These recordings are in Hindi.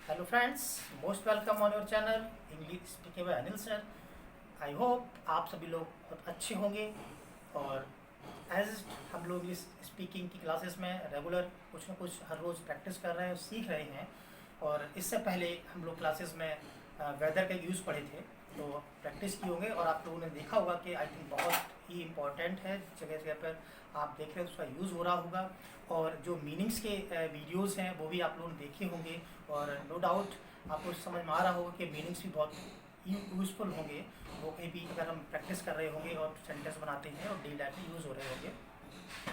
Hello friends, most welcome on your channel English speaking by Anil sir. I hope आप सभी लोग बहुत अच्छे होंगे। और एज हम लोग इंग्लिश स्पीकिंग की क्लासेस में रेगुलर कुछ ना कुछ हर रोज़ प्रैक्टिस कर रहे हैं, सीख रहे हैं। और इससे पहले हम लोग क्लासेस में वेदर का यूज़ पढ़े थे, तो प्रैक्टिस की होंगे और आप लोगों ने देखा होगा कि आई थिंक बहुत ही इम्पॉर्टेंट है। जगह जगह पर आप देख रहे हैं उसका यूज़ हो रहा होगा। और जो मीनिंग्स के वीडियोस हैं वो भी आप लोगों ने देखे होंगे। और नो डाउट आपको समझ में आ रहा होगा कि मीनिंग्स भी बहुत यूज़फुल होंगे। वो कहीं भी अगर हम प्रैक्टिस कर रहे होंगे और सेंटेंस बनाते हैं और डेली लाइफ में यूज़ हो रहे होंगे।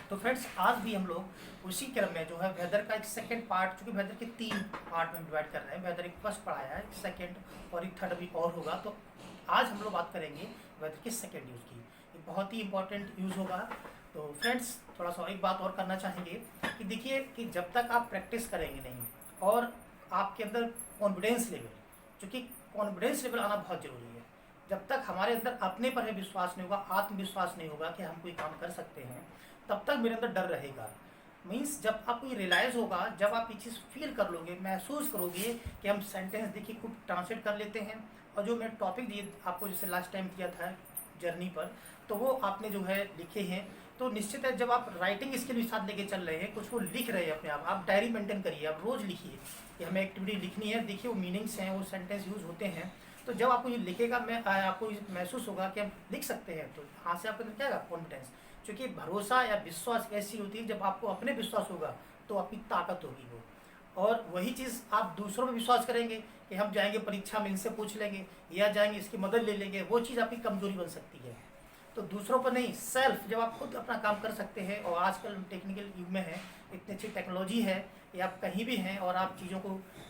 तो फ्रेंड्स, आज भी हम लोग उसी क्रम में जो है वेदर का एक सेकंड पार्ट, चूँकि वेदर के 3 पार्ट में डिवाइड कर रहे हैं। वेदर एक फर्स्ट पढ़ाया है, सेकंड और एक थर्ड भी और होगा। तो आज हम लोग बात करेंगे वेदर के सेकंड यूज़ की। ये बहुत ही इंपॉर्टेंट यूज़ होगा। तो फ्रेंड्स, थोड़ा सा एक बात और करना चाहेंगे कि देखिए कि जब तक आप प्रैक्टिस करेंगे नहीं और आपके अंदर कॉन्फिडेंस लेवल, क्योंकि कॉन्फिडेंस लेवल आना बहुत ज़रूरी है। जब तक हमारे अंदर अपने पर है विश्वास नहीं होगा, आत्मविश्वास नहीं होगा कि हम कोई काम कर सकते हैं, तब तक मेरे अंदर डर रहेगा। मीन्स जब आपको ये रियलाइज़ होगा, जब आप ये चीज़ फील कर लोगे, महसूस करोगे कि हम सेंटेंस देखिए खूब ट्रांसलेट कर लेते हैं। और जो मैंने टॉपिक दिए आपको, जैसे लास्ट टाइम दिया था जर्नी पर, तो वो आपने जो है लिखे हैं। तो निश्चित है जब आप राइटिंग स्किल भी साथ लेके चल रहे हैं, कुछ को लिख रहे हैं अपने आप डायरी मेंटेन करिए, आप रोज़ लिखिए कि हमें एक्टिविटी लिखनी है। देखिए वो मीनिंग्स हैं, वो सेंटेंस यूज़ होते हैं। तो जब आपको ये लिखेगा, मैं आपको ये महसूस होगा कि हम लिख सकते हैं, तो यहाँ से आपके अंदर क्या आएगा? कॉन्फिडेंस। क्योंकि भरोसा या विश्वास ऐसी होती है, जब आपको अपने विश्वास होगा तो आपकी ताकत होगी वो। और वही चीज़ आप दूसरों पर विश्वास करेंगे कि हम जाएंगे परीक्षा में इनसे पूछ लेंगे या जाएंगे इसकी मदद ले लेंगे, वो चीज़ आपकी कमजोरी बन सकती है। तो दूसरों पर नहीं, सेल्फ जब आप खुद अपना काम कर सकते हैं। और आजकल टेक्निकल युग में है, इतनी अच्छी टेक्नोलॉजी है कि आप कहीं भी हैं और आप चीज़ों को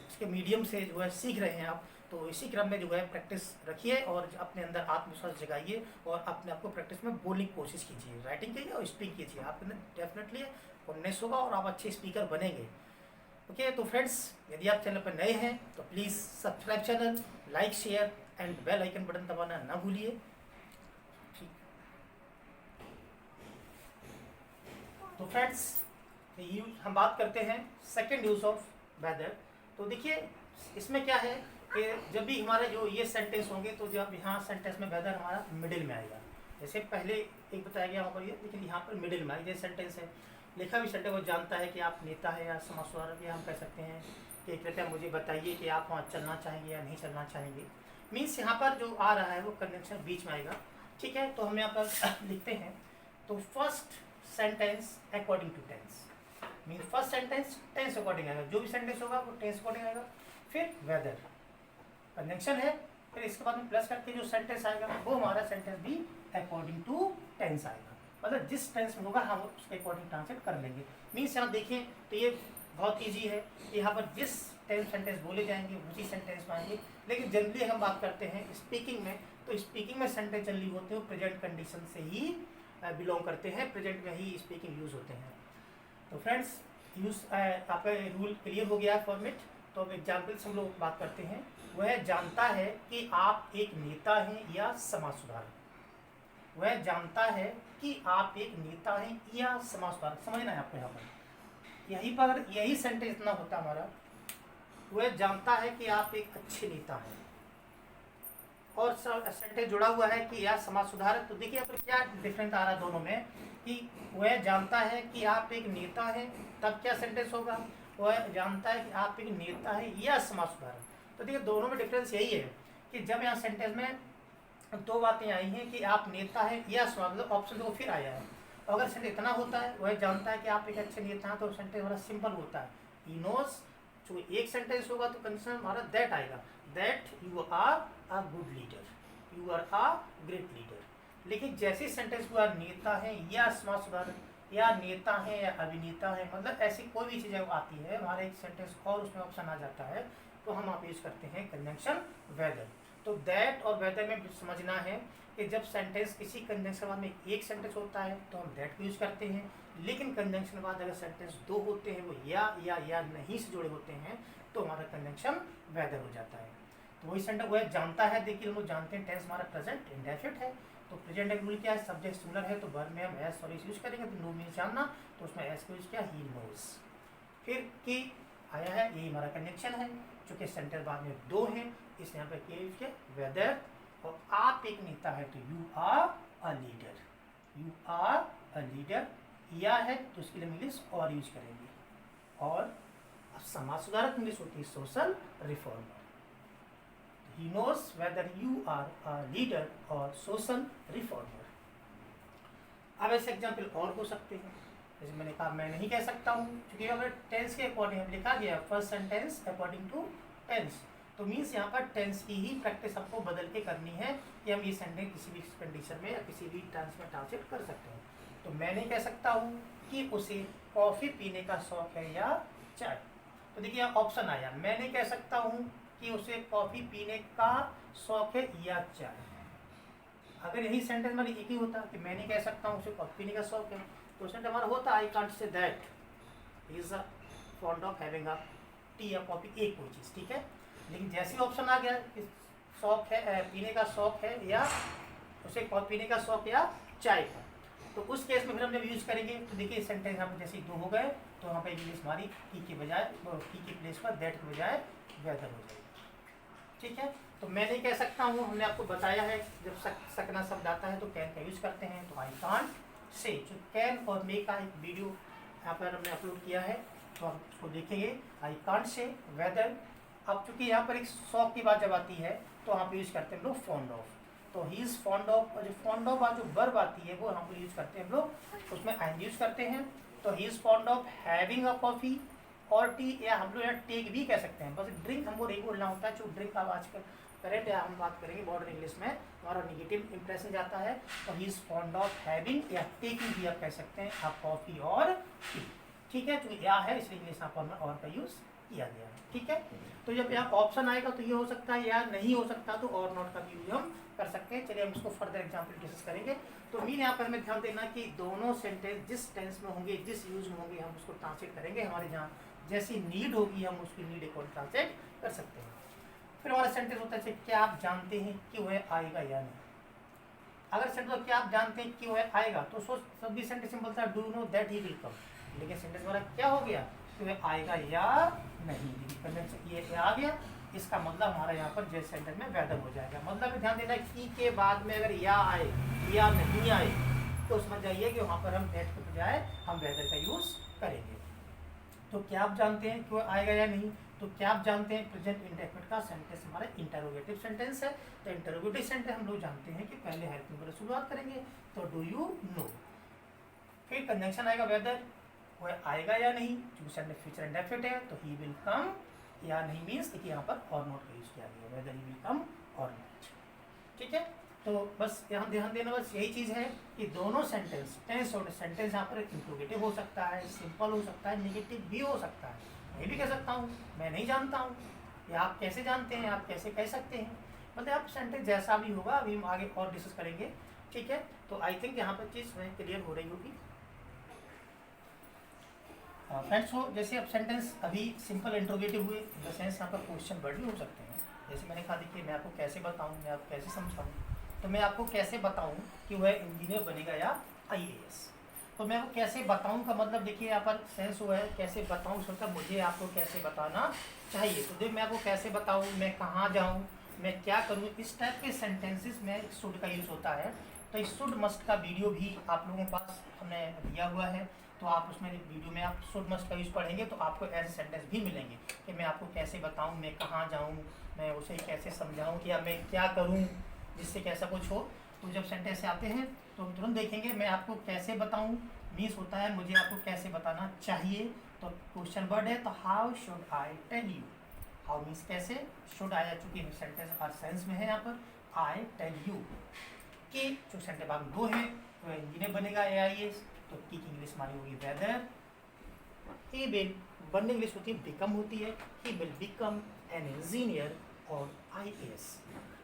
इसके मीडियम से जो है सीख रहे हैं आप। तो इसी क्रम में जो है प्रैक्टिस रखिए और अपने अंदर आत्मविश्वास जगाइए और अपने आप को प्रैक्टिस में बोलने की कोशिश कीजिए, राइटिंग कीजिए और स्पीक कीजिए। आपके अंदर डेफिनेटली कॉन्फिडेंस होगा और आप अच्छे स्पीकर बनेंगे। ओके, तो फ्रेंड्स, यदि आप चैनल पर नए हैं तो please subscribe channel, like share and bell icon button दबाना ना भूलिए। ठीक। तो फ्रेंड्स, हम बात करते हैं सेकंड यूज ऑफ वेदर। तो देखिए इसमें क्या है कि जब भी हमारे जो ये सेंटेंस होंगे, तो जब यहाँ सेंटेंस में वेदर हमारा मिडिल में आएगा। जैसे पहले एक बताया गया वहाँ पर ये, लेकिन यहाँ पर मिडिल में ये सेंटेंस है। लिखा भी सेंटेंस वो जानता है कि आप नेता है या समाज सुधारक, या हम कह सकते हैं कि कृपया मुझे बताइए कि आप वहाँ चलना चाहेंगे या नहीं चलना चाहेंगे। मीन्स यहाँ पर जो आ रहा है वो कंजंक्शन बीच में आएगा। ठीक है, तो हम यहाँ पर लिखते हैं। तो first sentence according to tense, mean first sentence tense according आएगा, जो भी सेंटेंस होगा वो टेंस अकॉर्डिंग आएगा। फिर वेदर कंजंक्शन है, फिर इसके बाद में प्लस करके जो सेंटेंस आएगा वो हमारा सेंटेंस भी अकॉर्डिंग टू टेंस आएगा। मतलब जिस टेंस में होगा हम उसके अकॉर्डिंग ट्रांसलेट कर लेंगे। मीन्स यहाँ देखें तो ये बहुत ईजी है, यहाँ पर जिस टेंस सेंटेंस बोले जाएंगे उसी सेंटेंस में आएंगे। लेकिन जनरली हम बात करते हैं स्पीकिंग में, तो स्पीकिंग में सेंटेंस जनरली होते हैं प्रेजेंट कंडीशन से ही बिलोंग करते हैं, प्रेजेंट में ही स्पीकिंग यूज होते हैं। तो फ्रेंड्स, यूज आपका रूल क्लियर हो गया फॉर्मेट। तो अब एग्जाम्पल से हम लोग बात करते हैं। वह जानता है कि आप एक नेता हैं या समाज सुधारक। वह जानता है कि आप एक नेता हैं या समाज सुधारक, समझना है आपको यहाँ पर। यहीं पर यही सेंटेंस इतना होता है हमारा, वह जानता है कि आप एक अच्छे नेता हैं और सेंटेंस जुड़ा हुआ है कि या समाज सुधारक। तो देखिए अब क्या डिफरेंस आ रहा है दोनों में, कि वह जानता है कि आप एक नेता हैं, तब क्या सेंटेंस होगा? वह जानता है कि आप एक नेता हैं या समाज सुधारक। तो देखिए दोनों में डिफरेंस यही है कि जब यहाँ सेंटेंस में दो बातें आई हैं कि आप नेता हैं या समाज, मतलब ऑप्शन दो फिर आया है। अगर सेंटेंस इतना होता है, वह जानता है कि आप एक अच्छे नेता हैं, तो सेंटेंस हमारा सिंपल होता है, ही नोज। जो एक सेंटेंस होगा तो कंडीशन हमारा दैट आएगा, that you are a good leader, you are a great leader. लेकिन जैसे सेंटेंस हुआ नेता है या समाज सुधारक या नेता है या अभिनेता है, मतलब ऐसी कोई भी चीज़ आती है हमारे एक सेंटेंस और उसमें ऑप्शन आ जाता है, तो हम आप यूज करते हैं कंजंक्शन वेदर। तो दैट और वेदर में समझना है कि जब सेंटेंस किसी कंजंक्शन बाद में एक सेंटेंस होता है तो हम दैट को यूज करते हैं, लेकिन कंजंक्शन के बाद अगर सेंटेंस दो होते हैं, वो या नहीं से जुड़े होते हैं, तो हमारा कंजंक्शन वेदर हो जाता है। तो वही सेंटेंस वह जानता है, देखिए हम लोग जानते हैं टेंस हमारा प्रेजेंट इंडेफिनिट है। तो प्रेजेंट रूल क्या है? सब्जेक्ट सिंगुलर है तो वर्ब में हम एस और इस यूज करेंगे। तो नो मीन्स जानना, तो उसमें एस को यूज किया, ही नोज। फिर कि आया है, यही हमारा कंजंक्शन है। चूंकि सेंटेंस बाद में दो हैं इसलिए यहाँ पे क्या यूज किया, वेदर। और आप एक नेता है तो you are a leader, you are a leader. या है तो उसके लिए इंग्लिश और यूज करेंगे। और समाज सुधारक इंग्लिश होती है social reformer. He knows whether you are a leader और सोशल रिफॉर्मर। अब ऐसे एग्जाम्पल और हो सकते हैं, जैसे मैंने कहा मैं नहीं कह सकता हूँ, क्योंकि अगर टेंस के अकॉर्डिंग लिखा गया first sentence according to tense, तो मीन्स यहाँ पर टेंस की ही प्रैक्टिस आपको बदल के करनी है कि हम ये सेंटेंस किसी भी कंडीशन में या किसी भी टेंस में ट्रांसलेट कर सकते हैं। तो मैं नहीं कह सकता हूँ कि उसे कॉफ़ी पीने का शौक है या चाय। तो देखिए ऑप्शन आया, मैं नहीं कह सकता हूँ कि उसे कॉफ़ी पीने का शौक है या चाय। अगर यही सेंटेंस में एक ही होता कि मैं नहीं कह सकता हूँ उसे कॉफ़ी पीने का शौक है, तो सेंटेंस हमारा होता आई can't say that he is fond of having a T या कॉफ़ी, एक कोई चीज़, ठीक है। लेकिन जैसे ऑप्शन आ गया कि शौक है पीने का शौक है या उसे कॉफ़ी पीने का शौक या चाय का, तो उस केस में फिर हम जब यूज़ करेंगे तो देखिए सेंटेंस यहाँ पर जैसे दो हो गए तो यहाँ पर इंग्लिश हमारी की के बजाय की के प्लेस पर दैट के बजाय वेदर हो जाएगी, ठीक है। तो मैं नहीं कह सकता हूँ, हमने आपको बताया है जब सकना शब्द आता है तो कैन का यूज़ करते हैं। तो आई कांट से, जो कैन और मे का एक वीडियो यहाँ पर हमने अपलोड किया है तो आप उसको देखेंगे। I can't say whether. अब चूंकि यहाँ पर एक शौक की बात जब आती है तो यहाँ पे यूज़ करते हैं हम लोग फॉन्ड ऑफ। तो ही इज़ फॉन्ड ऑफ, और जो फॉन्ड ऑफ जो वर्ब आती है वो यहाँ पर यूज़ करते हैं हम लोग, उसमें आई यूज़ करते हैं। तो he is fond of having a coffee और टी, या हम लोग यहाँ टेक भी कह सकते हैं। बस ड्रिंक हमको नहीं बोलना होता है, जो ड्रिंक का आजकल करेक्ट है हम बात करेंगे मॉडर्न इंग्लिश में, हमारा निगेटिव इंप्रेशन जाता है। तो he is fond of having या टेकिंग भी आप कह सकते हैं, आप कॉफ़ी और टी, ठीक है। जो या है इसलिए इंग्लिश यहाँ पर हमने और का यूज़ किया गया है, ठीक है। तो जब यहाँ ऑप्शन आएगा तो ये हो सकता है या नहीं हो सकता, तो और नॉट का भी यूज हम कर सकते हैं। चलिए हम इसको फर्दर एग्जाम्पल डिस्कस करेंगे। तो मीन यहाँ पर हमें ध्यान देना कि दोनों सेंटेंस जिस टेंस में होंगे, जिस यूज में होंगे, हम उसको ट्रांसलेट करेंगे। हमारे जहाँ जैसी नीड होगी हम उसकी नीड अकॉर्डिंग ट्रांसलेट कर सकते हैं। फिर हमारा सेंटेंस होता है क्या आप जानते हैं कि वह आएगा या नहीं। अगर सेंटेंस क्या आप जानते हैं कि वह आएगा तो सोच सभी सेंटेंस में बोलता है do know that he will come, लेकिन सेंटेंस हमारा क्या हो गया कि वह आएगा या नहीं। ये आ गया, इसका मतलब हमारा यहाँ पर जैसे सेंटेंस में वेदर हो जाएगा। मतलब ध्यान देना की के बाद में अगर या आए या नहीं आए तो समझ जाइए कि वहाँ पर हम दैट के बजाय हम वेदर का यूज़ करेंगे। तो क्या आप जानते हैं कि वह आएगा या नहीं। तो क्या आप जानते हैं प्रेजेंट इंडेफिनिट का सेंटेंस हमारा इंटरोगेटिव सेंटेंस है। तो इंटरोगेटिव सेंटेंस हम लोग जानते हैं कि पहले हेल्पिंग वर्ब से शुरुआत करेंगे। तो डू यू नो, फिर कंजंक्शन आएगा वेदर, वह आएगा या नहीं, क्योंकि सेंटेंस फ्यूचर इंडेफिनिट है। तो ही विल कम या नहीं मीन्स देखिए यहाँ पर और नॉट का यूज किया गया, वेदर ही विल कम और नॉट, ठीक है। तो बस यहाँ ध्यान देना बस यही चीज़ है कि दोनों सेंटेंस टेंस और सेंटेंस यहाँ पर इंट्रोगेटिव हो सकता है, सिंपल हो सकता है, नेगेटिव भी हो सकता है। मैं भी कह सकता हूँ मैं नहीं जानता हूँ, या आप कैसे जानते हैं, आप कैसे कह सकते हैं, मतलब आप सेंटेंस जैसा भी होगा अभी हम आगे और डिस्कस करेंगे, ठीक है। तो आई थिंक यहाँ पर चीज़ क्लियर हो रही होगी फ्रेंड्स। हो जैसे अब सेंटेंस अभी सिंपल इंट्रोगेटिव हुए, इन द सेंस यहाँ पर क्वेश्चन वर्ड भी हो सकते हैं। जैसे मैंने कहा देखिए मैं आपको कैसे बताऊँ, मैं आपको कैसे समझाऊँ, तो मैं आपको कैसे बताऊँ कि वह इंजीनियर बनेगा या IAS। तो मैं आपको कैसे बताऊँ का मतलब देखिए यहाँ पर सेंस हुआ है कैसे बताऊँ, सोचा मुझे आपको कैसे बताना चाहिए। तो देख मैं आपको कैसे बताऊँ, मैं कहाँ जाऊँ, मैं क्या करूँ, इस टाइप के सेंटेंसेस में शुड का यूज़ होता है। तो इस शुड मस्ट का वीडियो भी आप लोगों के पास हमने दिया हुआ है, तो आप उसमें वीडियो में आप शुड मस्ट का यूज़ पढ़ेंगे तो आपको ऐसे सेंटेंस भी मिलेंगे कि मैं आपको कैसे बताऊँ, मैं कहाँ जाऊँ, मैं उसे कैसे समझाऊँ, या मैं क्या करूँ जिससे कैसा कुछ हो। तो जब सेंटेंस आते हैं तो हम तुरंत देखेंगे मैं आपको कैसे बताऊँ मीन्स होता है मुझे आपको कैसे बताना चाहिए। तो क्वेश्चन वर्ड है तो how should I tell you, how means कैसे, शुड आया चूँकि सेंटेंस हर सेंस में है यहाँ पर, आई टेल यू कि जो सेंटेंस भाग दो है तो इंजीनियर बनेगा AIAS, तो की इंग्लिश हमारी होगी वेदर, ही विल बनने इंग्लिश होती है बिकम होती है, he will become an engineer और IAS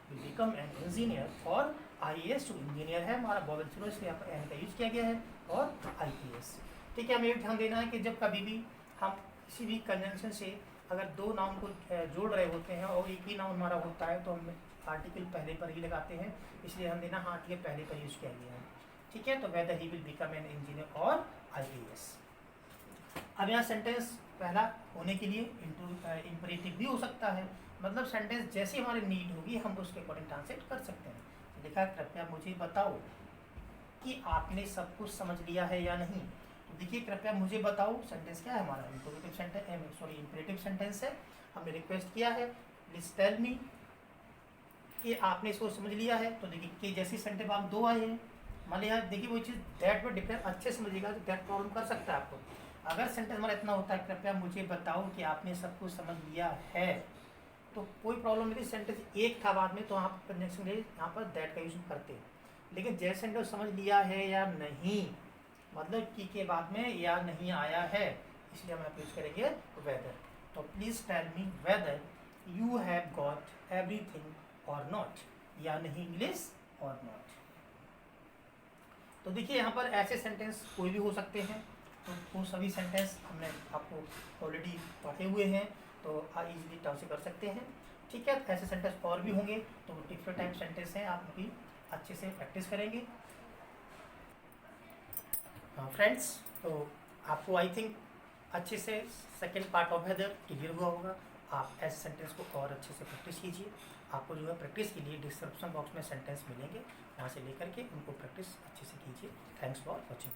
will become an engineer और IAS, जो इंजीनियर है हमारा बॉबल सुनो इसलिए यहाँ पर एन का यूज किया गया है, और IAS, ठीक है। हमें एक ध्यान देना है कि जब कभी भी हम किसी भी कंजंक्शन से अगर दो नाउन को जोड़ रहे होते हैं और एक ही नाउन हमारा होता है तो हम आर्टिकल पहले पर ही लगाते हैं, इसलिए हम देना हाँ आर्टिकल पहले पर यूज किया गया है, ठीक है। तो weather he will become an engineer और IAS। अब यहाँ सेंटेंस पहला होने के लिए इंपरेटिव भी हो सकता है, मतलब सेंटेंस जैसी हमारी नीड होगी हम उसके अकॉर्डिंग ट्रांसलेट कर सकते हैं। तो लिखा कृपया मुझे बताओ कि आपने सब कुछ समझ लिया है या नहीं। तो देखिए कृपया मुझे बताओ सेंटेंस क्या है हमारा, interrogative sentence, sorry imperative sentence है। हमने रिक्वेस्ट किया है प्लीज टेल मी कि आपने इसको समझ लिया है। तो देखिए कि जैसी सेंटेंस आप दो आए हैं, मान लिया देखिए वो चीज़ दैट पर डिपेंड अच्छे समझिएगा तो दैट प्रॉब्लम कर सकता है आपको। अगर सेंटेंस हमारा इतना होता है कृपया मुझे बताओ कि आपने सब कुछ समझ लिया है, तो कोई प्रॉब्लम नहीं थी, सेंटेंस एक था बाद में तो आप कंजंक्शन यहाँ पर दैट का यूज करते हैं। लेकिन जैसे सेंटेंस समझ लिया है या नहीं, मतलब कि के बाद में या नहीं आया है, इसलिए हम यहाँ यूज करेंगे वेदर। तो please tell me whether you have got everything और नॉट, या नहीं इंग्लिश और नॉट। तो देखिए यहाँ पर ऐसे सेंटेंस कोई भी हो सकते हैं, तो वो सभी सेंटेंस हमने आपको ऑलरेडी पढ़े हुए हैं, तो आप इजीली टर्म से कर सकते हैं। ठीक है, ऐसे सेंटेंस और भी होंगे, तो डिफरेंट टाइप सेंटेंस हैं, आप उनकी अच्छे से प्रैक्टिस करेंगे। फ्रेंड्स, तो आपको आई थिंक अच्छे से second part of whether clear हुआ होगा। आप ऐसे सेंटेंस को और अच्छे से प्रैक्टिस कीजिए। आपको जो है प्रैक्टिस के लिए डिस्क्रिप्शन बॉक्स में सेंटेंस मिलेंगे, वहाँ से लेकर के उनको प्रैक्टिस अच्छे से कीजिए। Thanks for watching.